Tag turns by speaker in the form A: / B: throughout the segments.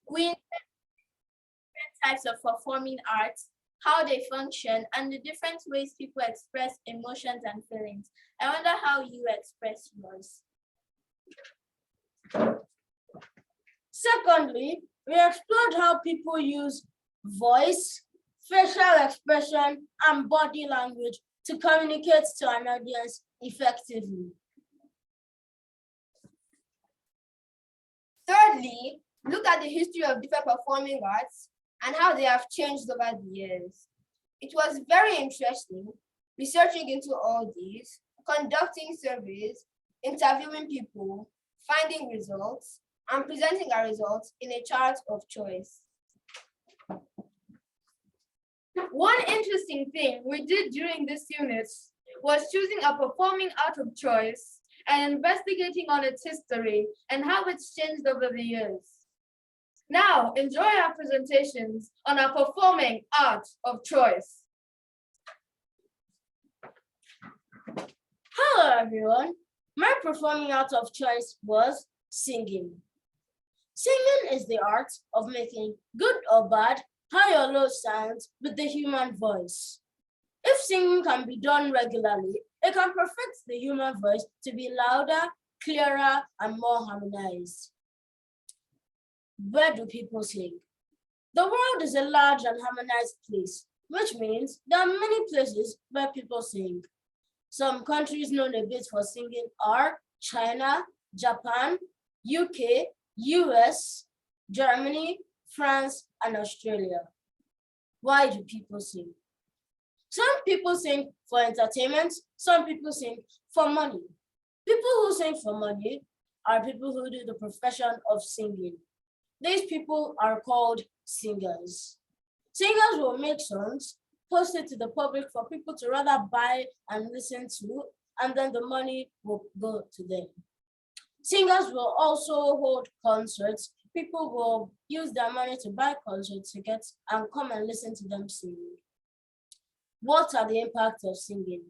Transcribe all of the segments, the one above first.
A: We know different types of performing arts, how they function, and the different ways people express emotions and feelings. I wonder how you express yours.
B: Secondly, we explored how people use voice, facial expression, and body language to communicate to an audience effectively.
C: Thirdly, look at the history of different performing arts and how they have changed over the years. It was very interesting researching into all these, conducting surveys, interviewing people, finding results, and presenting our results in a chart of choice.
D: One interesting thing we did during this unit was choosing a performing art of choice and investigating on its history and how it's changed over the years. Now, enjoy our presentations on our performing art of choice.
B: Hello, everyone. My performing art of choice was singing. Singing is the art of making good or bad, high or low sounds with the human voice. If singing can be done regularly, it can perfect the human voice to be louder, clearer, and more harmonized. Where do people sing? The world is a large and harmonized place, which means there are many places where people sing. Some countries known a bit for singing are China, Japan, UK, US, Germany, France, and Australia. Why do people sing? Some people sing for entertainment, some people sing for money. People who sing for money are people who do the profession of singing. These people are called singers. Singers will make songs, post it to the public for people to rather buy and listen to, and then the money will go to them. Singers will also hold concerts. People will use their money to buy concert tickets and come and listen to them sing. What are the impacts of singing?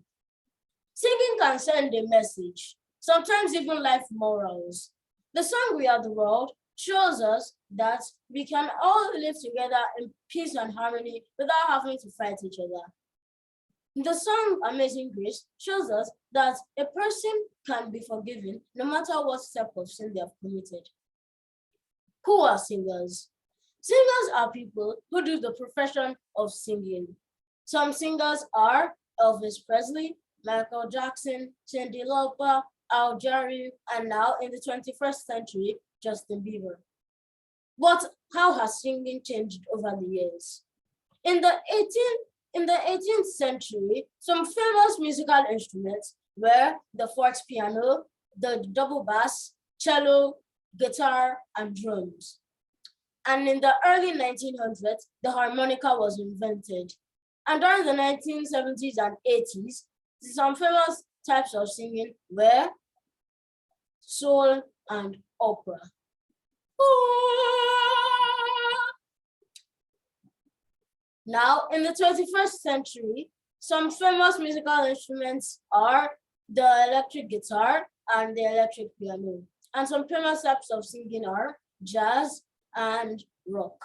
B: Singing can send a message, sometimes even life morals. The song We Are the World shows us that we can all live together in peace and harmony without having to fight each other. The song Amazing Grace shows us that a person can be forgiven no matter what step of sin they have committed. Who are singers? Singers are people who do the profession of singing. Some singers are Elvis Presley, Michael Jackson, Cyndi Lauper, Al Jarreau, and now in the 21st century, Justin Bieber. How has singing changed over the years? In the 18th century, some famous musical instruments were the forte piano, the double bass, cello, guitar, and drums. And in the early 1900s, the harmonica was invented. And during the 1970s and 80s, some famous types of singing were soul and opera. Now, in the 21st century, some famous musical instruments are the electric guitar and the electric piano. And some famous types of singing are jazz and rock.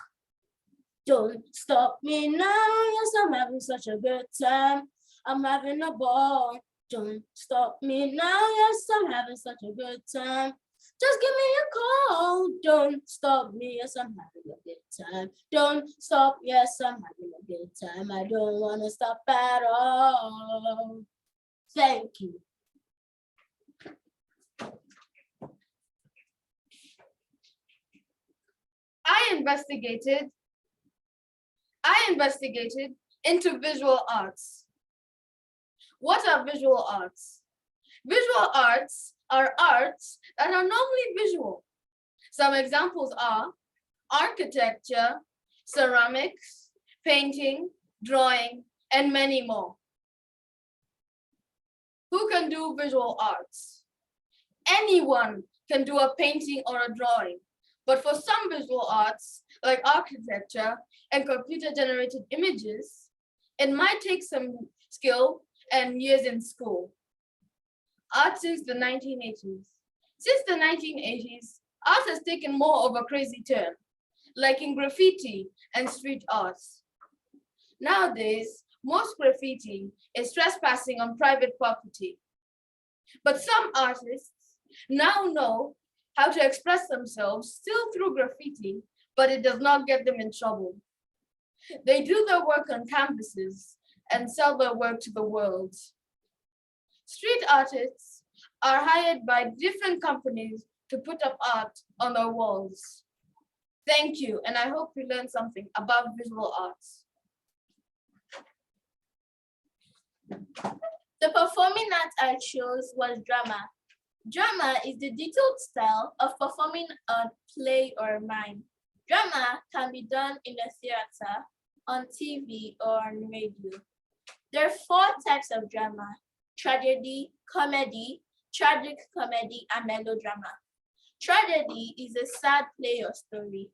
B: Don't stop me now, yes, I'm having such a good time. I'm having a ball. Don't stop me now, yes, I'm having such a good time. Just give me a call. Don't stop me, yes, I'm having a good time. Don't stop, yes, I'm having a good time. I don't want to stop at all. Thank you.
D: I investigated into visual arts. What are visual arts? Visual arts are arts that are normally visual. Some examples are architecture, ceramics, painting, drawing, and many more. Who can do visual arts? Anyone can do a painting or a drawing, but for some visual arts, like architecture and computer-generated images, it might take some skill and years in school. Art since the 1980s. Since the 1980s, art has taken more of a crazy turn. like in graffiti and street arts. Nowadays, most graffiti is trespassing on private property. But some artists now know how to express themselves still through graffiti, but it does not get them in trouble. They do their work on canvases and sell their work to the world. Street artists are hired by different companies to put up art on their walls. Thank you, and I hope you learned something about visual arts.
A: The performing arts I chose was drama. Drama is the detailed style of performing a play or mime. Drama can be done in the theater, on TV, or on radio. There are 4 types of drama: tragedy, comedy, tragic comedy, and melodrama. Tragedy is a sad play or story.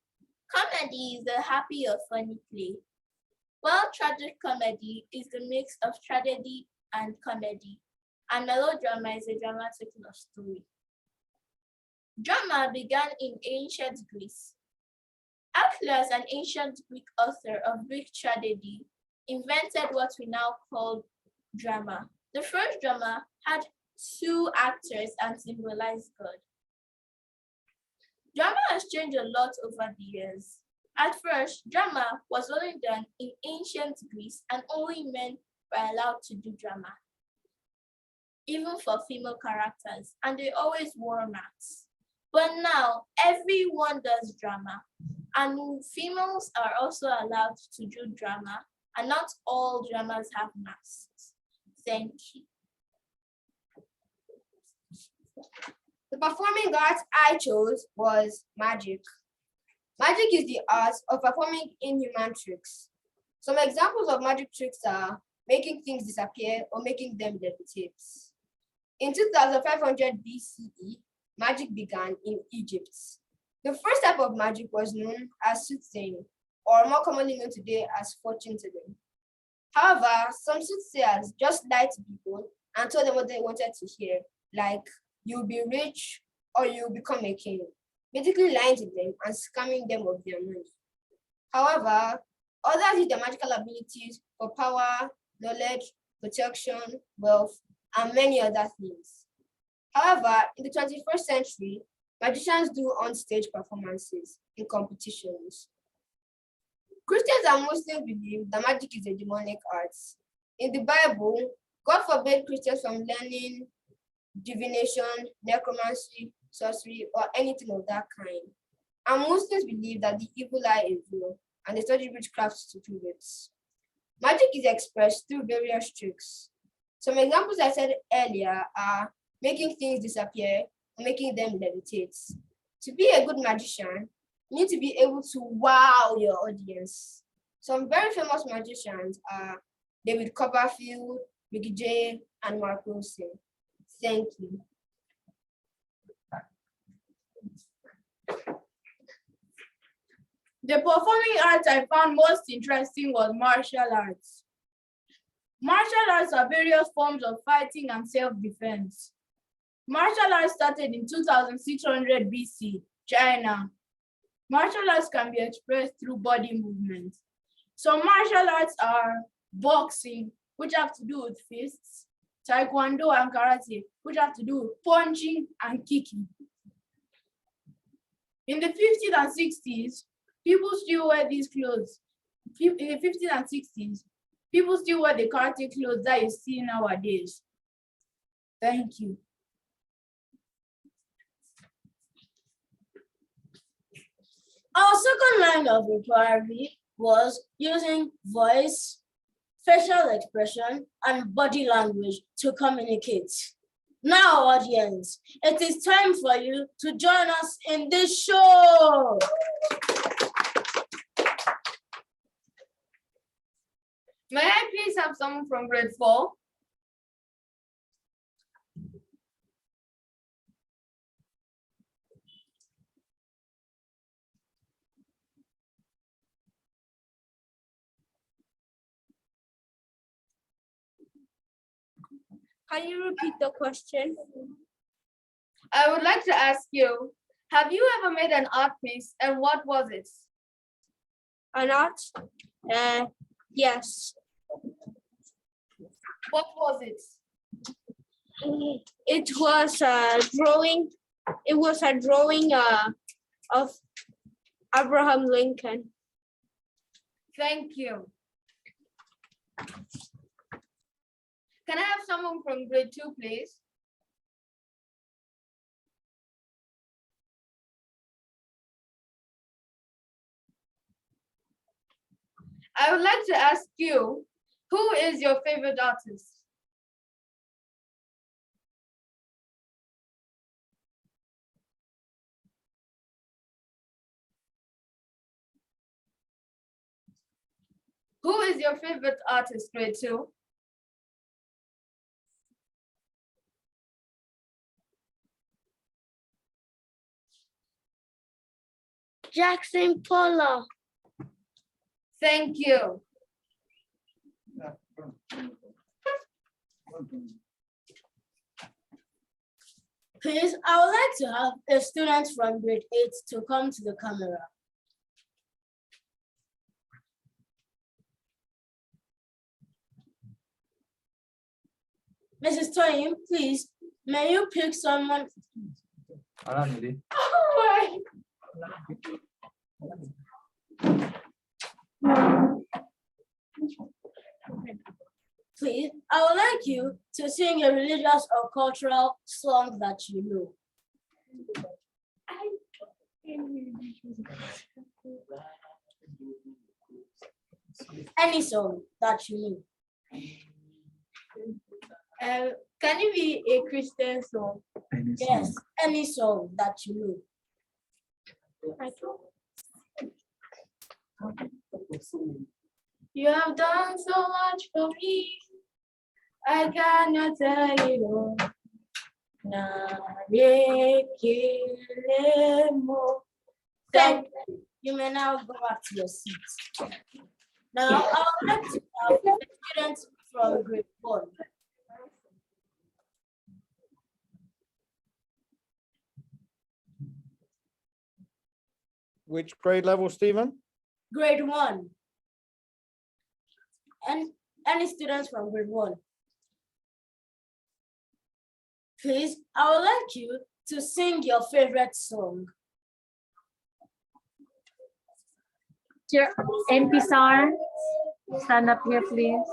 A: Comedy is a happy or funny play, while tragic comedy is the mix of tragedy and comedy, and melodrama is a dramatic love story. Drama began in ancient Greece. Achilles, an ancient Greek author of Greek tragedy, invented what we now call drama. The first drama had 2 actors and symbolized God. Drama has changed a lot over the years. At first, drama was only done in ancient Greece and only men were allowed to do drama, even for female characters, and they always wore masks. But now, everyone does drama, and females are also allowed to do drama, and not all dramas have masks. Thank you.
C: The performing arts I chose was magic. Magic is the art of performing inhuman tricks. Some examples of magic tricks are making things disappear or making them levitate. In 2500 BCE, magic began in Egypt. The first type of magic was known as soothsaying, or more commonly known today as fortune telling. However, some soothsayers just lied to people and told them what they wanted to hear, like you'll be rich or you'll become a king, basically lying to them and scamming them of their money. However, others use their magical abilities for power, knowledge, protection, wealth, and many other things. However, in the 21st century, magicians do on-stage performances in competitions. Christians and Muslims believe that magic is a demonic art. In the Bible, God forbade Christians from learning divination, necromancy, sorcery, or anything of that kind. And Muslims believe that the evil eye is real, and they study witchcraft to prove it. Magic is expressed through various tricks. Some examples I said earlier are making things disappear or making them levitate. To be a good magician, you need to be able to wow your audience. Some very famous magicians are David Copperfield, Ricky Jay, and Mark Wilson. Thank you.
B: The performing arts I found most interesting was martial arts. Martial arts are various forms of fighting and self-defense. Martial arts started in 2600 BC, China. Martial arts can be expressed through body movements. Some martial arts are boxing, which have to do with fists, taekwondo and karate, which have to do with punching and kicking. In the 50s and 60s, people still wear these clothes. In the 50s and 60s, people still wear the karate clothes that you see nowadays. Thank you. Our second line of inquiry was using voice, facial expression, and body language to communicate. Now, audience, it is time for you to join us in this show.
D: May I please have someone from grade 4?
A: Can you repeat the question?
D: I would like to ask you, have you ever made an art piece and what was it?
B: an art? Yes.
D: What was it?
B: It was a drawing. It was a drawing of Abraham Lincoln.
D: Thank you. Can I have someone from grade 2, please? I would like to ask you, who is your favorite artist? Who is your favorite artist, grade 2?
B: Jackson Pollock.
D: Thank you.
B: Please, I would like to have a student from grade 8 to come to the camera. Mrs. Toyim, please, may you pick someone? Please, I would like you to sing a religious or cultural song that you know. Any song that you know.
A: Can it be a Christian song?
B: Yes, any song that you know.
A: You have done so much for me. I cannot tell you all.
B: Thank you. You may now go back to your seats. Now, I would like to have the students from grade 1.
E: Which grade level, Stephen?
B: Grade 1. And any students from grade 1. Please, I would like you to sing your favorite song.
F: NPSR, stand up here, please.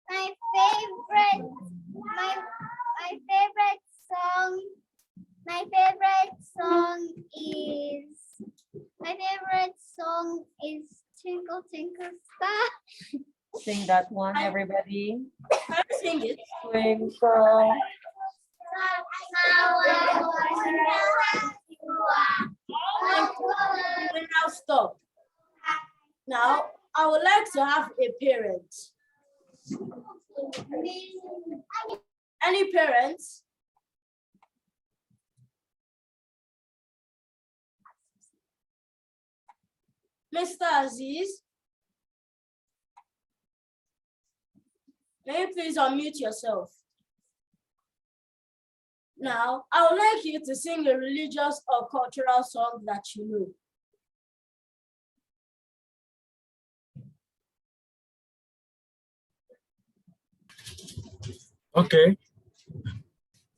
G: My favorite song. My favorite song is Twinkle Twinkle Star.
F: Sing that one, everybody.
B: Can you sing it?
F: Twinkle.
B: You will now stop. Now, I would like to have a parent. Any parents? Mr. Aziz, may you please unmute yourself? Now, I would like you to sing a religious or cultural song that you know.
H: Okay.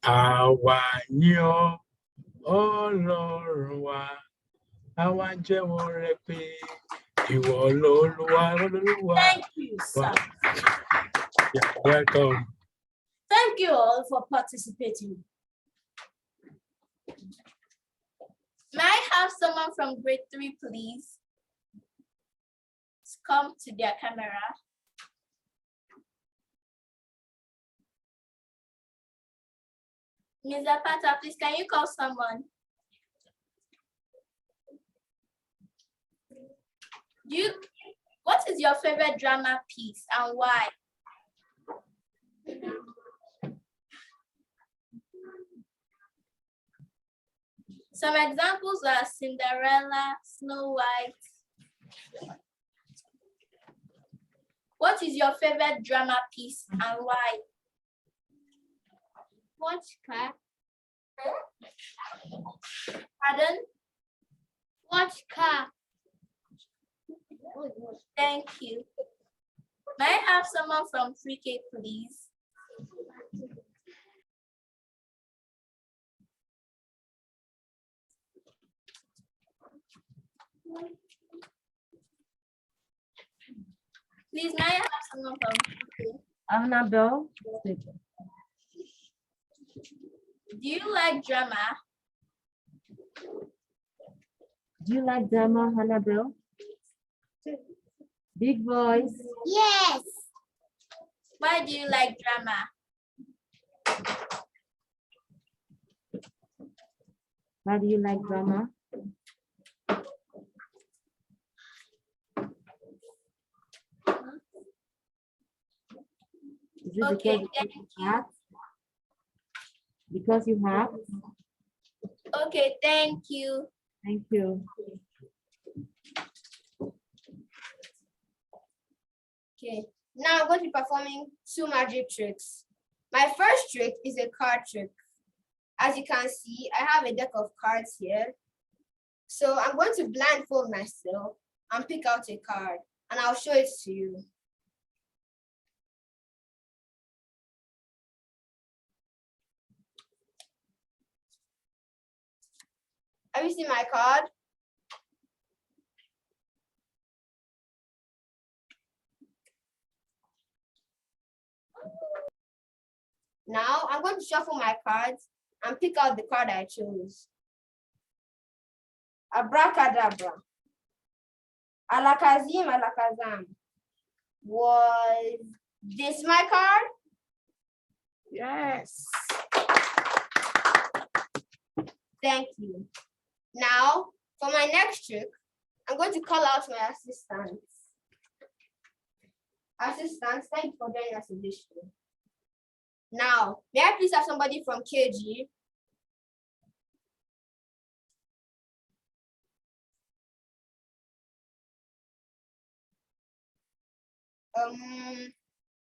H: Àwa yìn ọ́, Ọlọ́run wa, àwa jẹ́wọ́ rẹ pé ìwọ l'Olúwa.
B: Thank you, sir.
H: Yeah, welcome.
B: Thank you all for participating.
A: May I have someone from grade 3, please? Come to their camera. Ms. Zapata, please, can you call someone? What is your favorite drama piece and why? Some examples are Cinderella, Snow White. What is your favorite drama piece and why?
G: Watch car.
A: Pardon?
G: Watch car.
A: Thank you. May I have someone from pre-K, please? Please, may I have someone from pre-K?
F: Annabelle.
A: Do you like drama?
F: Do you like drama, Annabelle? Big voice.
G: Yes.
A: Why do you like drama?
F: Why do you like drama? Is it
A: Okay,
F: because you have? Because you have?
A: Okay, thank you.
F: Thank you.
C: Okay, now I'm going to be performing 2 magic tricks. My first trick is a card trick. As you can see, I have a deck of cards here. So I'm going to blindfold myself and pick out a card, and I'll show it to you. Have you seen my card? Now I'm going to shuffle my cards and pick out the card I chose. Abracadabra. Alakazim, alakazam. Was this my card?
B: Yes.
C: Thank you. Now, for my next trick, I'm going to call out my assistants. Assistants, thank you for joining us in this show. Now, may I please have somebody from KG?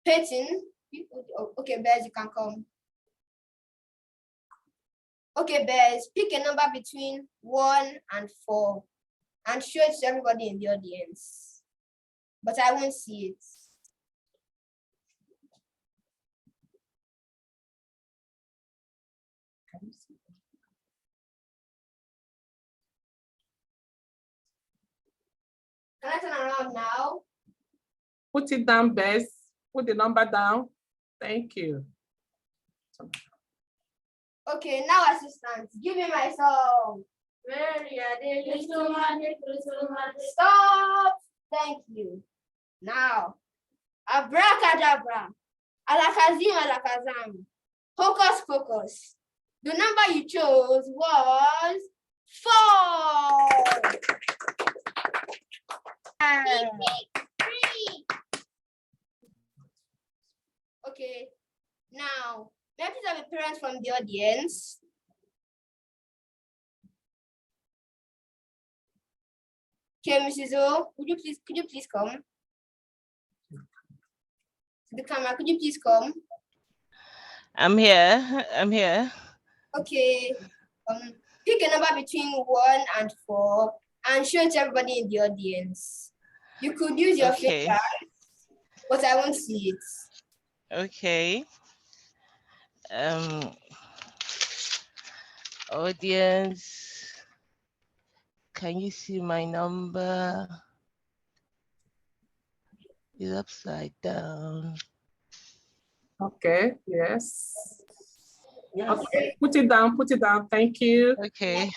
C: Peyton. Okay, Bears, you can come. Okay, Bears, pick a number between 1 and 4 and show it to everybody in the audience. But I won't see it. Can I turn around now?
B: Put it down, Bess. Put the number down. Thank you.
C: Okay, now assistants, give me my song. Stop. Thank you. Now, abracadabra, alakazim, alakazam, hocus pocus. The number you chose was 4. Okay, now, may I please have a parent from the audience? Okay, Mrs. O, could you please come? To the camera, could you please come?
E: I'm here.
C: Okay, pick a number between 1 and 4 and show it to everybody in the audience. You could use your
E: Okay.
C: finger, but I won't see it.
E: Okay. Audience, can you see my number? It's upside down.
B: Okay, yes. Okay, put it down, thank you.
E: Okay.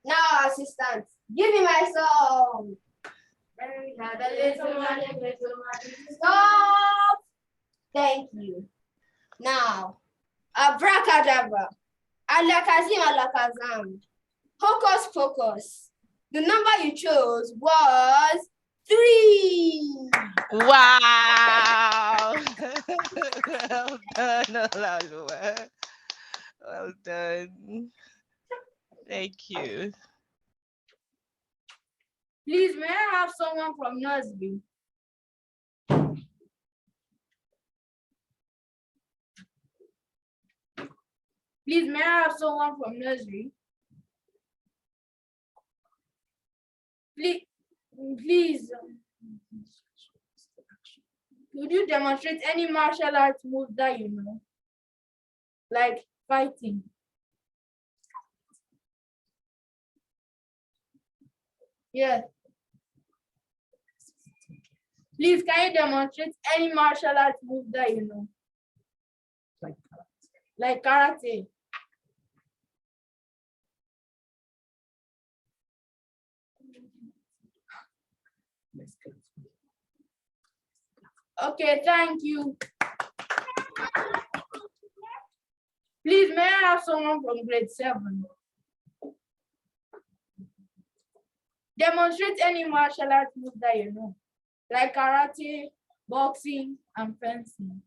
C: Now, assistant, give me my song. Stop. Thank you. Now, abracadabra, alakazim, alakazam, hocus pocus. The number you chose was 3.
E: Wow. Well done, Olalua. Well done. Thank you.
D: Please, may I have someone from nursery? Please, may I have someone from nursery? Please, Please, could you demonstrate any martial arts move that you know? Like fighting. Yes. Please, can you demonstrate any martial arts move that you know? Like karate. Okay, thank you. Please, may I have someone from grade 7? Demonstrate any martial arts move that you know, like karate, boxing, and fencing.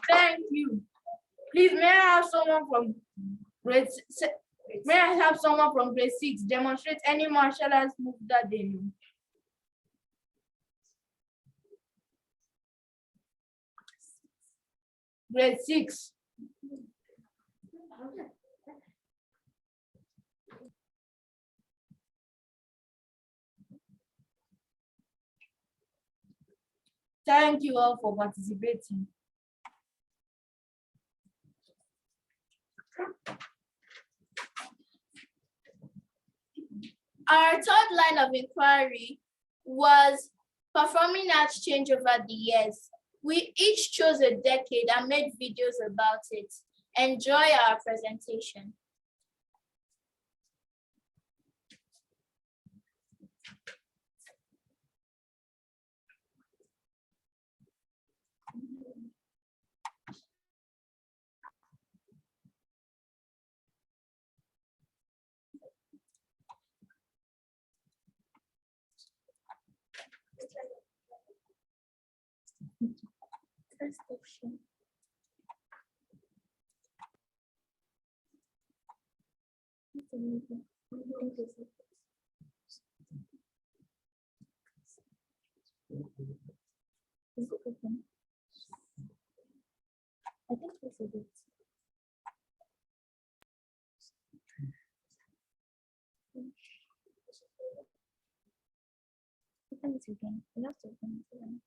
D: Thank you. Please, may I have someone from grade May I have someone from grade 6 demonstrate any martial arts move that they know? Grade 6. Thank you all for participating.
A: Our third line of inquiry was performing arts change over the years. We each chose a decade and made videos about it. Enjoy our presentation. First option. Is it open? I think this is it. Open it again. You have to open it again.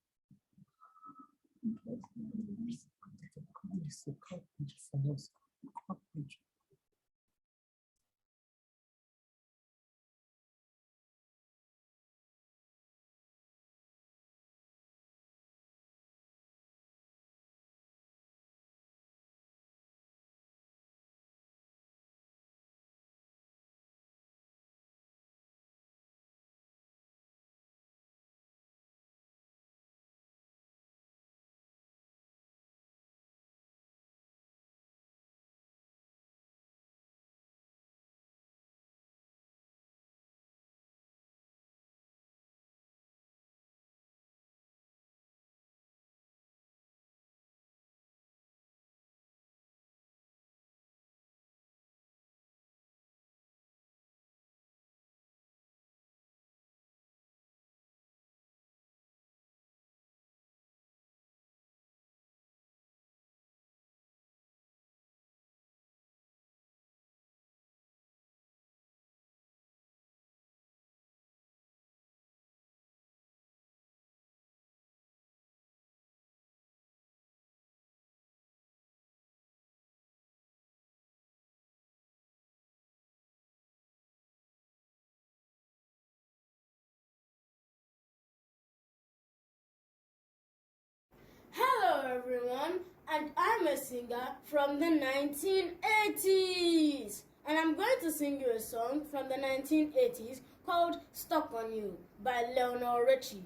B: Hello everyone, and I'm a singer from the 1980s. And I'm going to sing you a song from the 1980s called Stuck on You by Lionel Richie.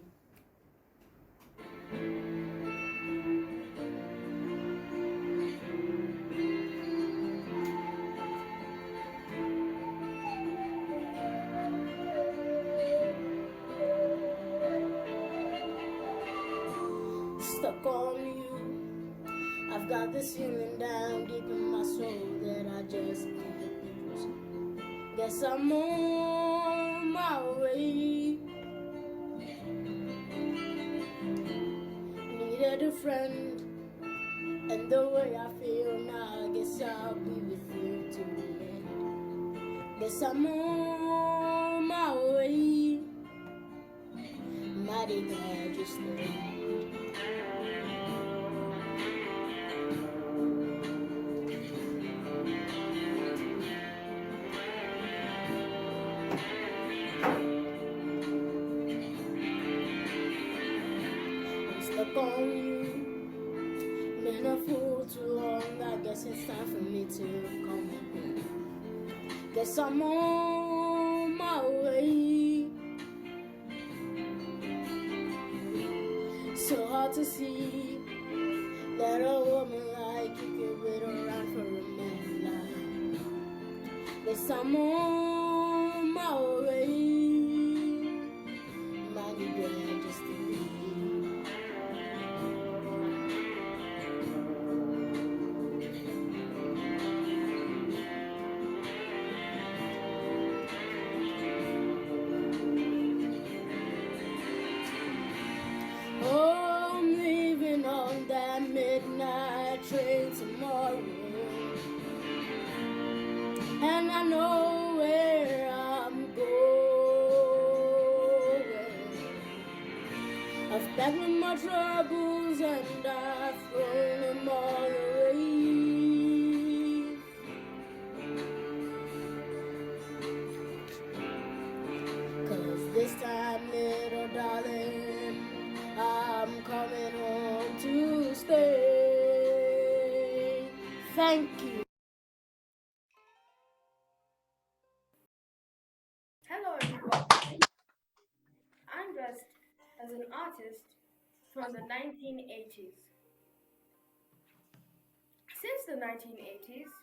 B: Stuck on you, I've got this feeling down deep in my soul that I just can't lose. Guess I'm on my way. Needed a friend, and the way I feel now, I guess promise I'll be with you till the end. Guess I'm on my way. Mighty glad you stayed. I'm stuck on you. Been a fool too long. I guess it's time for me to come home. Guess I'm on my way. So hard to see that a woman like you can wait around for a man like. Guess I'm on my way. Mighty glad just to be. Oh, I'm leaving on that midnight train tomorrow, and I know where I'm going. I've packed up my troubles and I've thrown them all away. 'Cause this time, little darling, I'm coming home to stay. Thank you.
I: Hello everyone. I'm dressed as an artist from the 1980s. Since the 1980s,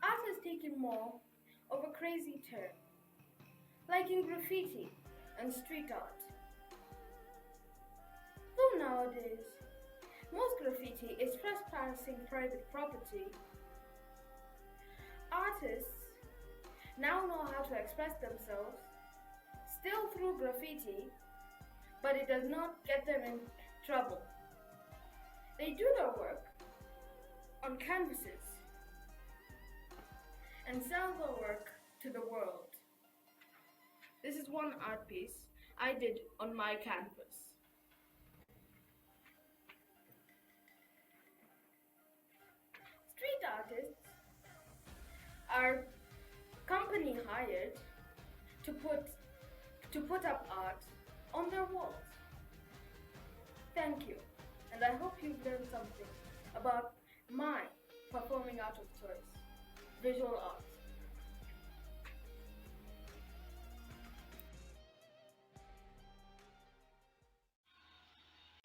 I: art has taken more of a crazy turn, like in graffiti and street art. Though nowadays, most graffiti is trespassing private property, artists now know how to express themselves, still through graffiti, but it does not get them in trouble. They do their work on canvases and sell their work to the world. This is one art piece I did on my canvas. Street artists are company hired to put up art on their walls. Thank you, and I hope you've learned something about my performing art of choice, visual art.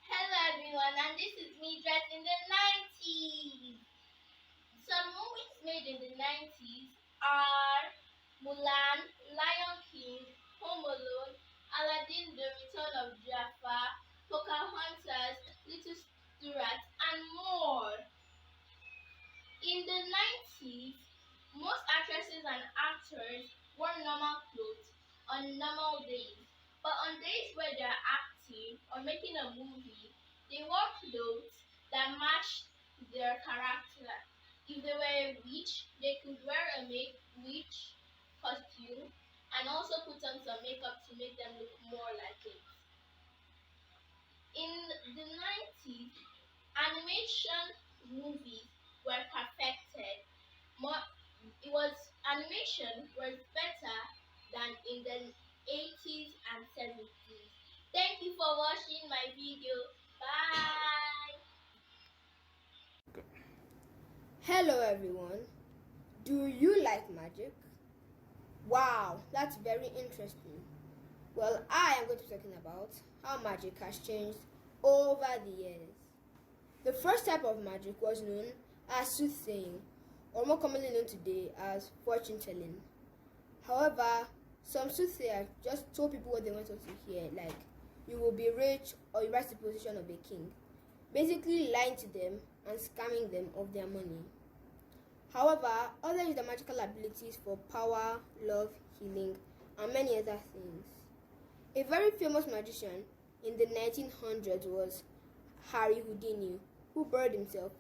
A: Hello everyone, and this is me dressed in the 90s. Some movies made in the 90s are Mulan, Lion King, Home Alone, Aladdin, The Return of Jafar, Pocahontas, Little Stewart, and more. In the 90s, most actresses and actors wore normal clothes on normal days. But on days where they're acting or making a movie, they wore clothes that matched their character. If they were a witch, they could wear a witch costume and also put on some makeup to make them look more like it. In the 90s, animation movies were perfected. Animation was better than in the 80s and 70s. Thank you for watching my video. Bye.
C: Hello everyone. Do you like magic? Wow, that's very interesting. Well, I am going to be talking about how magic has changed over the years. The first type of magic was known as soothsaying, or more commonly known today as fortune telling. However, some soothsayers just told people what they wanted to hear, like you will be rich or you rise to the position of a king, basically lying to them and scamming them of their money. However, others use their magical abilities for power, love, healing, and many other things. A very famous magician in the 1900s was Harry Houdini, who buried himself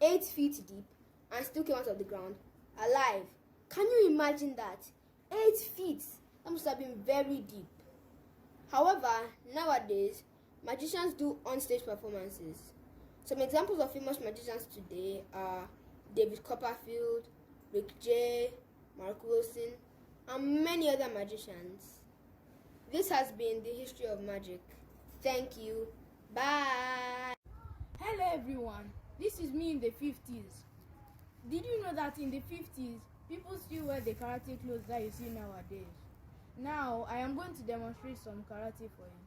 C: 8 feet deep and still came out of the ground alive. Can you imagine that? 8 feet. That must have been very deep. However, nowadays, magicians do on-stage performances. Some examples of famous magicians today are David Copperfield, Rick J, Mark Wilson, and many other magicians. This has been the history of magic. Thank you. Bye.
B: Hello everyone, this is me in the 50s. Did you know that in the 50s, people still wear the karate clothes that you see nowadays? Now, I am going to demonstrate some karate for you.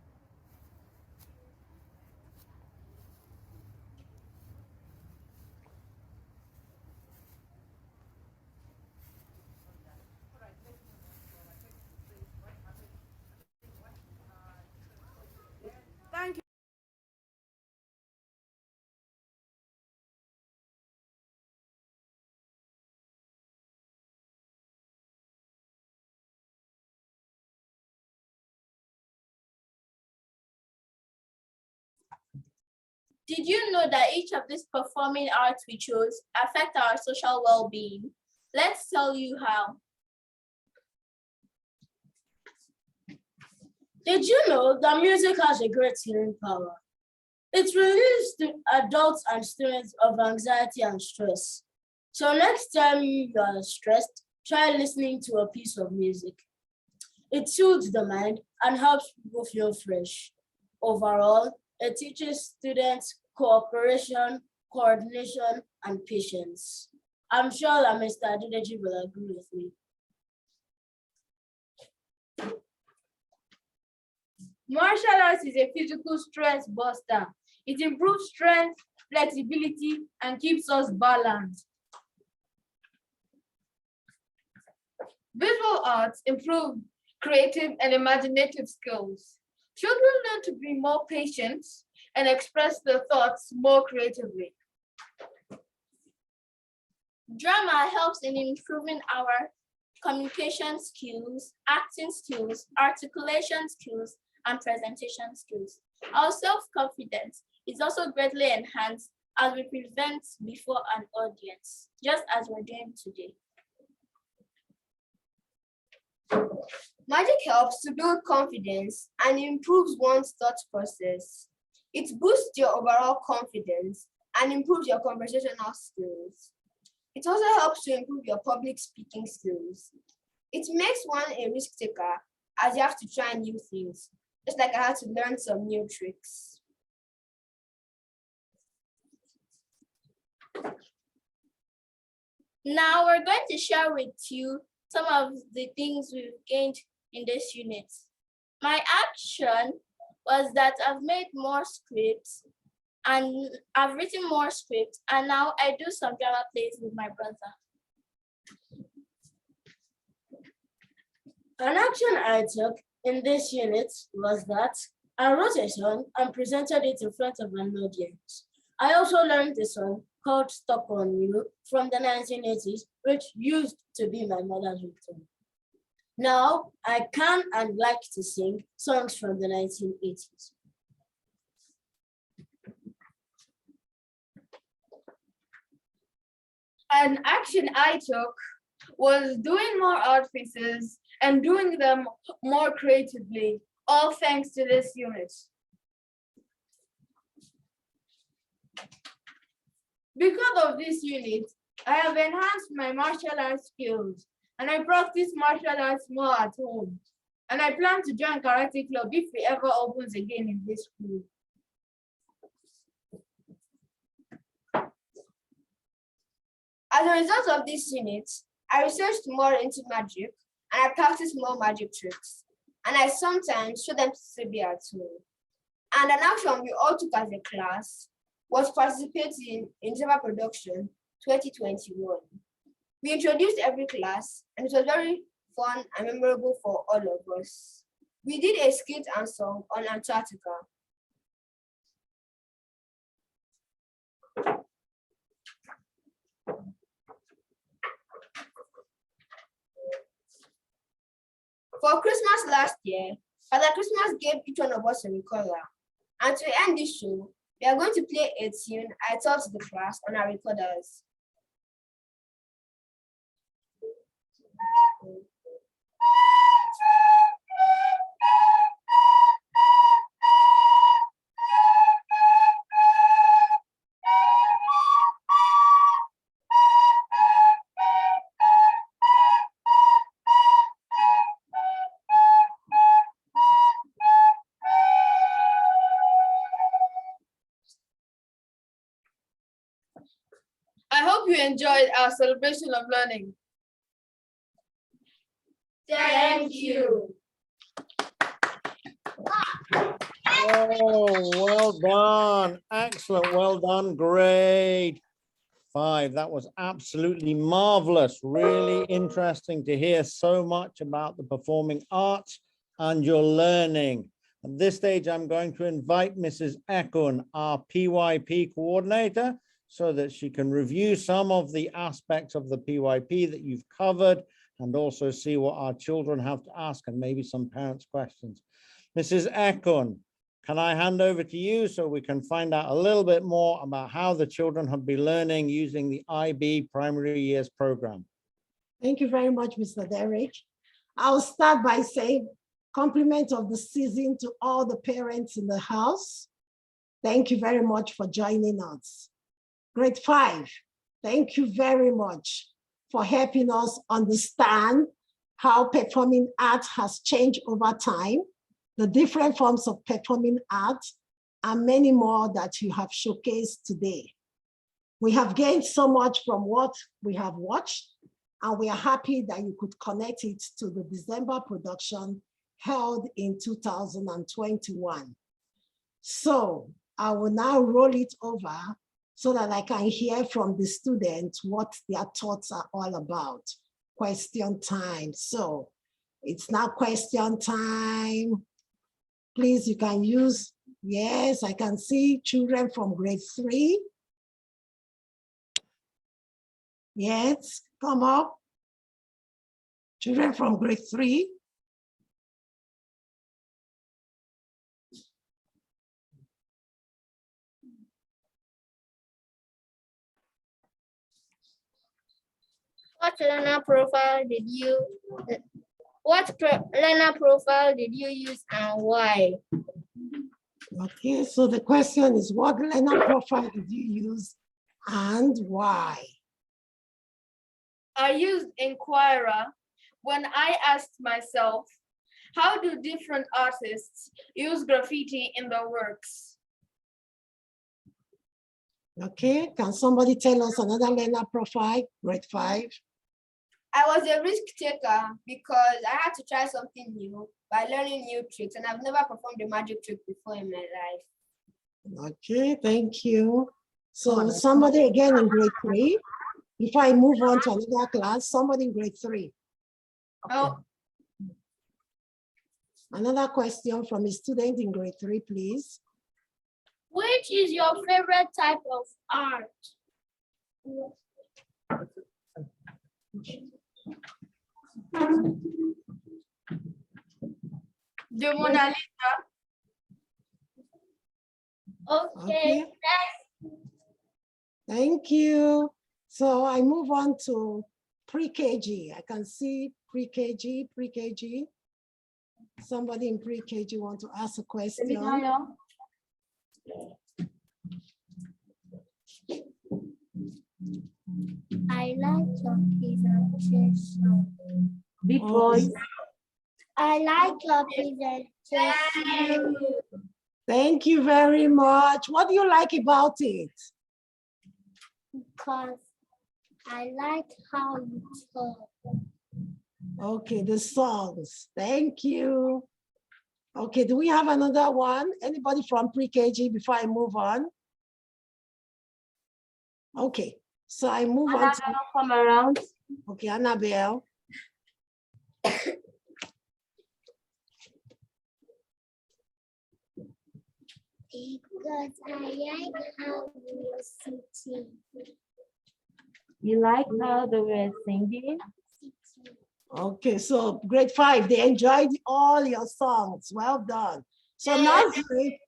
B: Thank you.
A: Did you know that each of these performing arts we chose affect our social well-being? Let's tell you how.
B: Did you know that music has a great healing power? It relieves the adults and students of anxiety and stress. So next time you are stressed, try listening to a piece of music. It soothes the mind and helps people feel fresh. Overall, it teaches students cooperation, coordination, and patience. I'm sure that Mr. Adedeji will agree with me.
D: Martial arts is a physical stress buster. It improves strength, flexibility, and keeps us balanced. Visual arts improve creative and imaginative skills. Children learn to be more patient and express their thoughts more creatively.
A: Drama helps in improving our communication skills, acting skills, articulation skills, and presentation skills. Our self-confidence is also greatly enhanced as we present before an audience, just as we're doing today.
C: Magic helps to build confidence and improves one's thought process. It boosts your overall confidence and improves your conversational skills. It also helps to improve your public speaking skills. It makes one a risk taker as you have to try new things, just like I had to learn some new tricks.
A: Now we're going to share with you some of the things we've gained in this unit. My action was that I've made more scripts and I've written more scripts, and now I do some drama plays with my brother.
B: An action I took in this unit was that I wrote a song and presented it in front of an audience. I also learned a song called Stop on You from the 1980s, which used to be my mother's ringtone. Now, I can and like to sing songs from the 1980s.
D: An action I took was doing more art pieces and doing them more creatively, all thanks to this unit. Because of this unit, I have enhanced my martial arts skills and I practice martial arts more at home. And I plan to join Karate Club if it ever opens again in this school.
C: As a result of this unit, I researched more into magic and I practiced more magic tricks. And I sometimes show them to Sibi at home. And an action we all took as a class was participating in December production 2021. We introduced every class and it was very fun and memorable for all of us. We did a skit and song on Antarctica. For Christmas last year, Father Christmas gave each one of us a recorder. And to end this show, we are going to play a tune I taught the class on our recorders.
D: hope you enjoyed our celebration of learning.
C: Thank you.
J: Oh, well done. Excellent. Well done. Grade 5. That was absolutely marvelous. Really interesting to hear so much about the performing arts and your learning. At this stage, I'm going to invite Mrs. Ekun, our PYP coordinator, so that she can review some of the aspects of the PYP that you've covered and also see what our children have to ask and maybe some parents' questions. Mrs. Ekun, can I hand over to you so we can find out a little bit more about how the children have been learning using the IB Primary Years program?
K: Thank you very much, Mr. Derek. I'll start by saying compliment of the season to all the parents in the house. Thank you very much for joining us. Grade 5, thank you very much for helping us understand how performing arts has changed over time, the different forms of performing arts, and many more that you have showcased today. We have gained so much from what we have watched, and we are happy that you could connect it to the December production held in 2021. So I will now roll it over so that I can hear from the students what their thoughts are all about. Question time. So it's now question time. Please, you can use, yes, I can see children from grade 3. Yes, come up. Children from grade 3.
G: What learner profile did you use and why?
K: Okay, so the question is, what learner profile did you use and why?
D: I used Inquirer when I asked myself, how do different artists use graffiti in their works?
K: Okay, can somebody tell us another learner profile, grade 5?
C: I was a risk taker because I had to try something new by learning new tricks, and I've never performed a magic trick before in my life.
K: Okay, thank you. So somebody again in grade 3. Before I move on to another class, somebody in grade 3.
D: Oh,
K: Another question from a student in grade 3, please.
A: Which is your favorite type of art?
D: the Mona Lisa.
A: Okay.
K: Thank you. So I move on to pre-KG. I can see pre-KG. Somebody in pre-KG want to ask a question?
G: I like your presentation.
F: Big voice.
G: I like your presentation.
K: Thank you very much. What do you like about it?
G: Because I like how you talk.
K: Okay, the songs. Thank you. Okay, do we have another one? Anybody from pre-KG before I move on? Okay, so I move on to
F: Come around.
K: okay, Annabelle.
G: Because I like how you're sitting.
F: You like how they were singing?
K: Okay, so grade 5, they enjoyed all your songs. Well done. So nursery.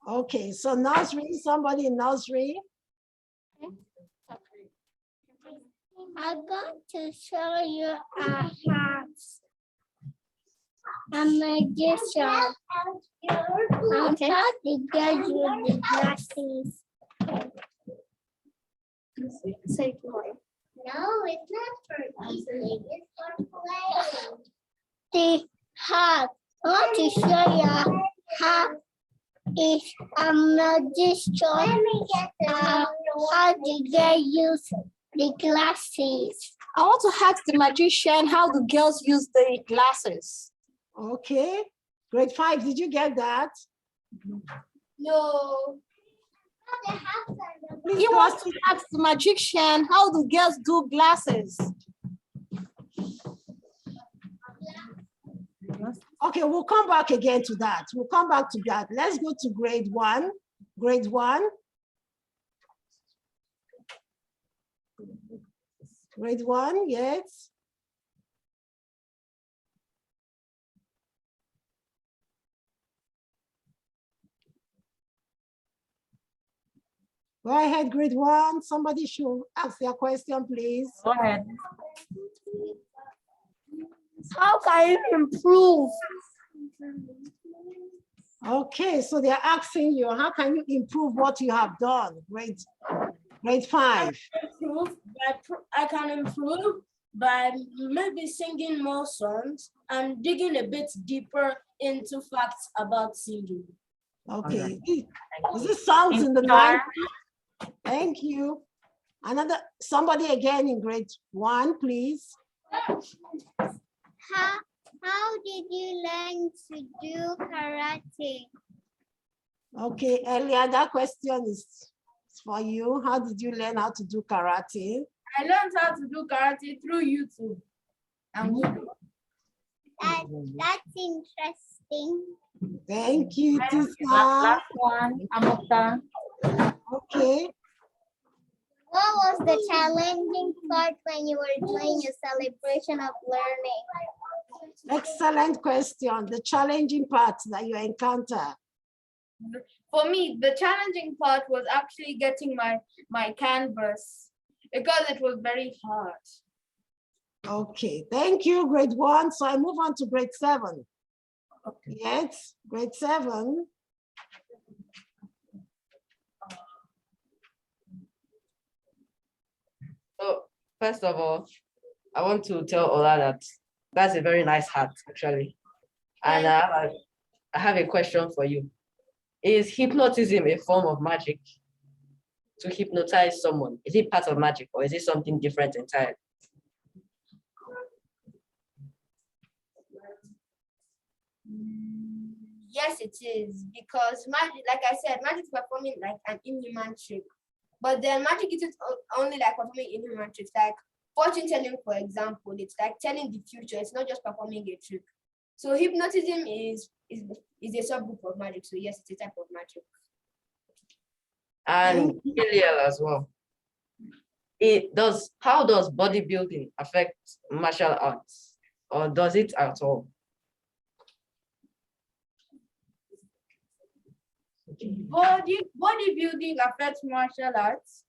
K: Okay, so nursery, somebody in nursery.
G: I'm going to show you a house. A magician. Okay. How to get you the glasses. Say it more. No, it's not for eating. It's for playing. The hat. I want to show you how is a magician. How to get use The glasses.
L: I want to ask the magician, how do girls use the glasses?
K: Okay. Grade 5, did you get that?
C: No.
K: Please,
L: He
K: class,
L: wants to ask the magician, how do girls do glasses?
K: okay, we'll come back again to that. We'll come back to that. Let's go to grade 1. Grade 1. Grade 1, yes. Go ahead, grade 1. Somebody should ask their question, please.
F: Go ahead.
L: How can you improve?
K: Okay, so they're asking you, how can you improve what you have done? Grade 5.
B: I can improve by maybe singing more songs and digging a bit deeper into facts about singing.
K: Okay, is this songs in the
F: Star.
K: 90s? Thank you. Somebody again in grade 1, please.
G: How did you learn to do karate?
K: Okay, Elia, that question is for you. How did you learn how to do karate?
B: I learned how to do karate through YouTube.
G: That's interesting.
K: Thank you, Tisa.
F: Last one, Amokta.
K: Okay.
G: What was the challenging part when you were doing a celebration of learning?
K: Excellent question. The challenging part that you encounter.
D: For me, the challenging part was actually getting my canvas because it was very hard.
K: Okay, thank you, grade 1. So I move on to grade 7. Okay. Yes, grade 7.
M: So first of all, I want to tell Ola that that's a very nice hat, actually. And I have a question for you. Is hypnotism a form of magic? To hypnotize someone, is it part of magic or is it something different entirely?
C: Yes, it is, because magic, like I said, magic is performing like an inhuman trick. But then magic isn't only like performing inhuman tricks, like fortune telling, for example. It's like telling the future. It's not just performing a trick. So hypnotism is a subgroup of magic. So yes, it's a type of magic.
M: And Gilliel as well. How does bodybuilding affect martial arts? Or does it at all?
B: Bodybuilding affects martial arts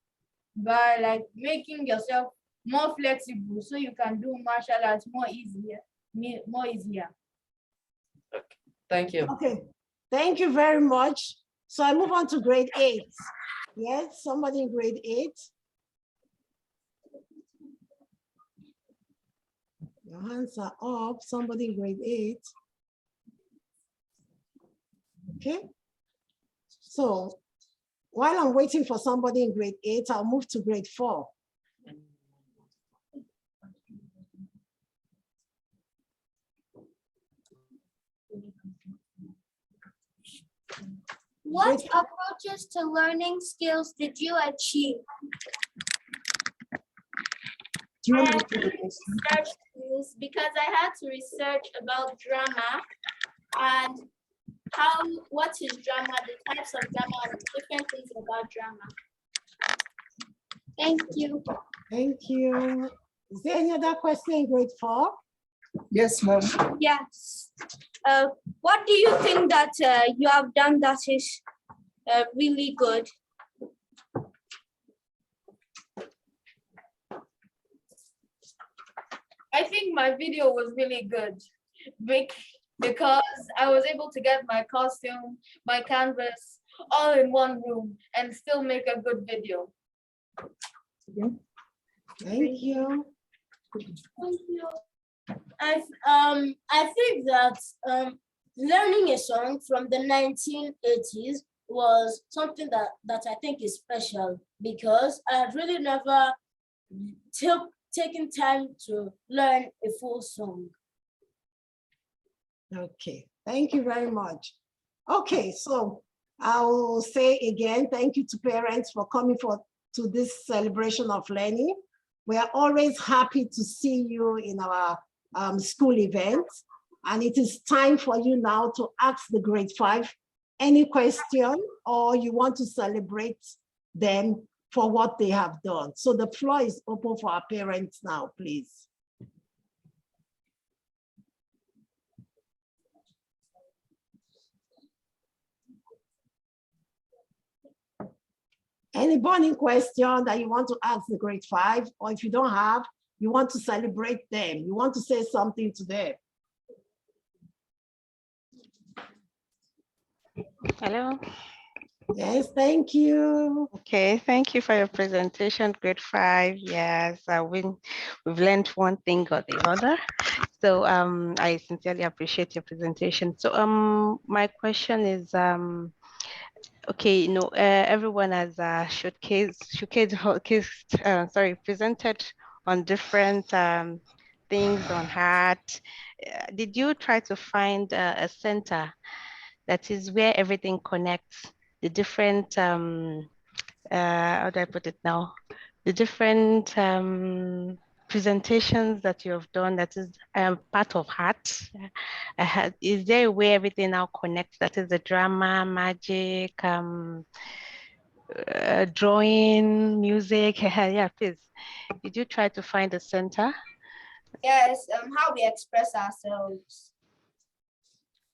B: by like making yourself more flexible so you can do martial arts more easier.
M: Okay. Thank you.
K: Okay, thank you very much. So I move on to grade 8. Yes, somebody in grade 8. Your hands are up. Somebody in grade 8. Okay. So while I'm waiting for somebody in grade 8, I'll move to grade 4.
G: What approaches to learning skills did you achieve?
A: I had to research this because I had to research about drama and what is drama, the types of drama, and different things about drama.
G: Thank you.
K: Thank you. Is there any other question in grade 4?
L: Yes, ma'am.
N: Yes. What do you think that you have done that is really good?
D: I think my video was really good because I was able to get my costume, my canvas, all in one room and still make a good video.
K: Thank you.
B: Thank you. I think that learning a song from the 1980s was something that I think is special because I had really never taking time to learn a full song.
K: Okay, thank you very much. Okay, so I will say again, thank you to parents for coming to this celebration of learning. We are always happy to see you in our school events. And it is time for you now to ask the grade 5 any question, or you want to celebrate them for what they have done. So the floor is open for our parents now, please. Any burning question that you want to ask the grade 5, or if you don't have, you want to celebrate them, you want to say something to them.
O: Hello.
K: Yes, thank you.
O: Okay, thank you for your presentation, grade 5. Yes, we've learned one thing or the other. So I sincerely appreciate your presentation. So my question is, okay, everyone has presented on different things on heart. Did you try to find a center that is where everything connects, the different, how do I put it now? The different presentations that you have done that is part of heart. Is there a way everything now connects? That is the drama, magic, drawing, music. Yeah, please. Did you try to find a center?
C: Yes, how we express ourselves.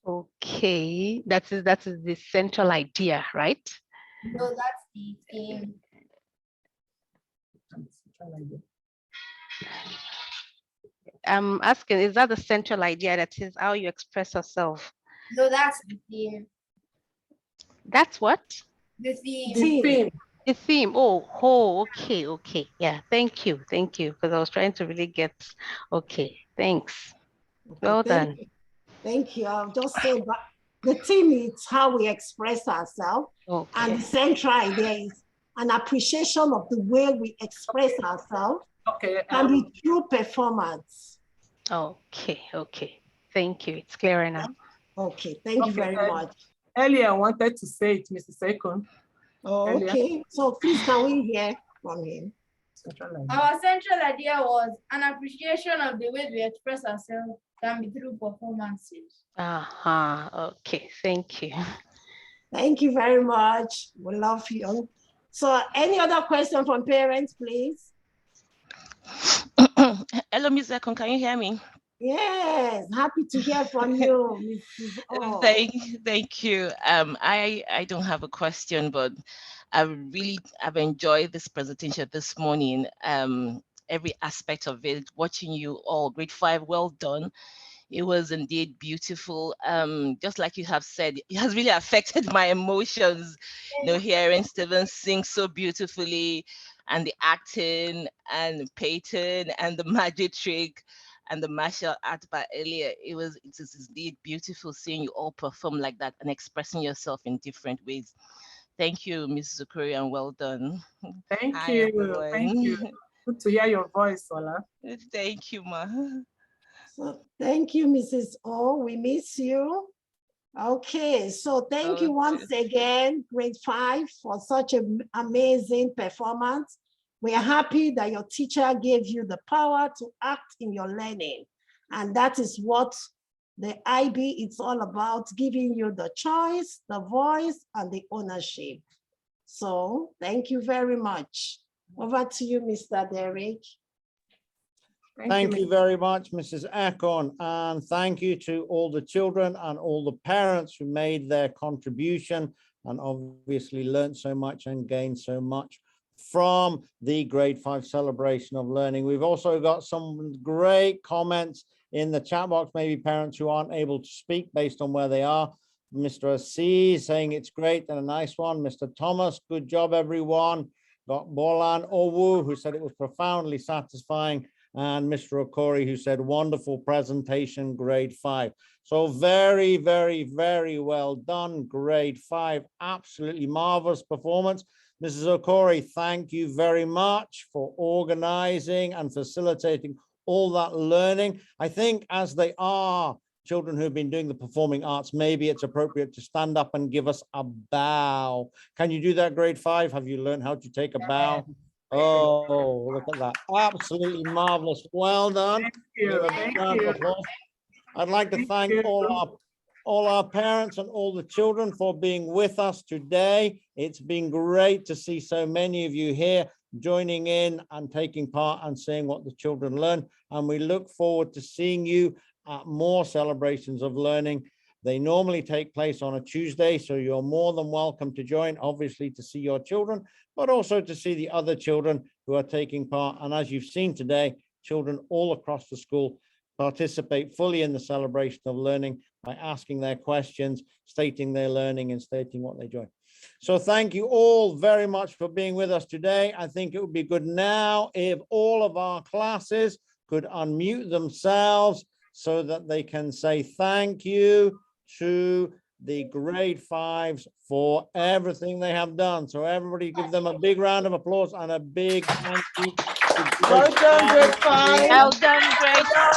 O: Okay, that is the central idea, right?
C: No, that's the theme.
O: I'm asking, is that the central idea that is how you express yourself?
C: No, that's the theme.
O: That's what?
C: The theme.
O: The theme. The theme. Oh, okay. Yeah, thank you. Because I was trying to really get, okay, thanks. Well done.
K: Thank you. I'll just say, but the theme is how we express ourselves.
O: Okay.
K: And the central idea is an appreciation of the way we express ourselves.
P: Okay.
K: And be through performance.
O: Okay. Thank you. It's clearer now.
K: Okay, thank you very much.
P: Earlier, I wanted to say it, Mrs. Sekun.
K: Oh, okay, so please can we hear from him?
A: Our central idea was an appreciation of the way we express ourselves can be through performances.
O: Okay, thank you.
K: Thank you very much. We love you. So any other question from parents, please?
E: Hello, Ms. Ekon, can you hear me?
K: Yes, happy to hear from you, Mrs. O.
E: Thank you. I don't have a question, but I've enjoyed this presentation this morning. Every aspect of it, watching you all, grade 5, well done. It was indeed beautiful. Just like you have said, it has really affected my emotions, hearing Stephen sing so beautifully, and the acting and Peyton and the magic trick and the martial art by Elia. It is indeed beautiful seeing you all perform like that and expressing yourself in different ways. Thank you, Ms. Zukuri, and well done.
P: Thank
E: Hi,
P: you.
E: everyone.
P: Thank you. Good to hear your voice, Ola.
E: Thank you, Ma.
K: So thank you, Mrs. O. We miss you. Okay, so thank you once again, grade 5, for such an amazing performance. We are happy that your teacher gave you the power to act in your learning. And that is what the IB is all about, giving you the choice, the voice, and the ownership. So thank you very much. Over to you, Mr. Derek.
J: Thank you very much, Mrs. Akon, and thank you to all the children and all the parents who made their contribution and obviously learned so much and gained so much from the grade 5 celebration of learning. We've also got some great comments in the chat box, maybe parents who aren't able to speak based on where they are. Mr. Aziz saying it's great and a nice one. Mr. Thomas, good job, everyone. Got Bolan Owu, who said it was profoundly satisfying. And Mr. Okori, who said, wonderful presentation, grade 5. So very, very, very well done, grade 5. Absolutely marvelous performance. Mrs. Okori, thank you very much for organizing and facilitating all that learning. I think as they are children who've been doing the performing arts, maybe it's appropriate to stand up and give us a bow. Can you do that, grade 5? Have you learned how to take a bow? Oh, look at that. Absolutely marvelous. Well done. Give a big round of applause. I'd like to thank all our parents and all the children for being with us today. It's been great to see so many of you here joining in and taking part and seeing what the children learn. And we look forward to seeing you at more celebrations of learning. They normally take place on a Tuesday, so you're more than welcome to join, obviously to see your children, but also to see the other children who are taking part. And as you've seen today, children all across the school participate fully in the celebration of learning by asking their questions, stating their learning, and stating what they enjoy. So thank you all very much for being with us today. I think it would be good now if all of our classes could unmute themselves so that they can say thank you to the grade 5s for everything they have done. So everybody give them a big round of applause and a big thank you.
B: Well done, grade 5.
E: Well done, grade 5.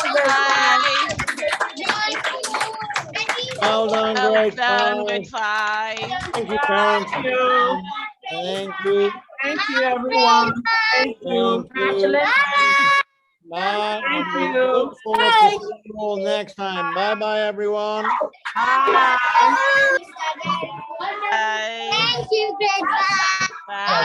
J: Well done, grade 5.
E: Grade 5.
J: Thank you, parents.
P: Thank you.
J: Thank you.
P: Thank you, everyone. Thank you.
J: Congratulations. Bye.
P: Thank
J: And we
P: you.
J: look forward to seeing you all next time. Bye-bye, everyone.
P: Bye.
E: Bye.
G: Thank you, grade 5.
E: Bye.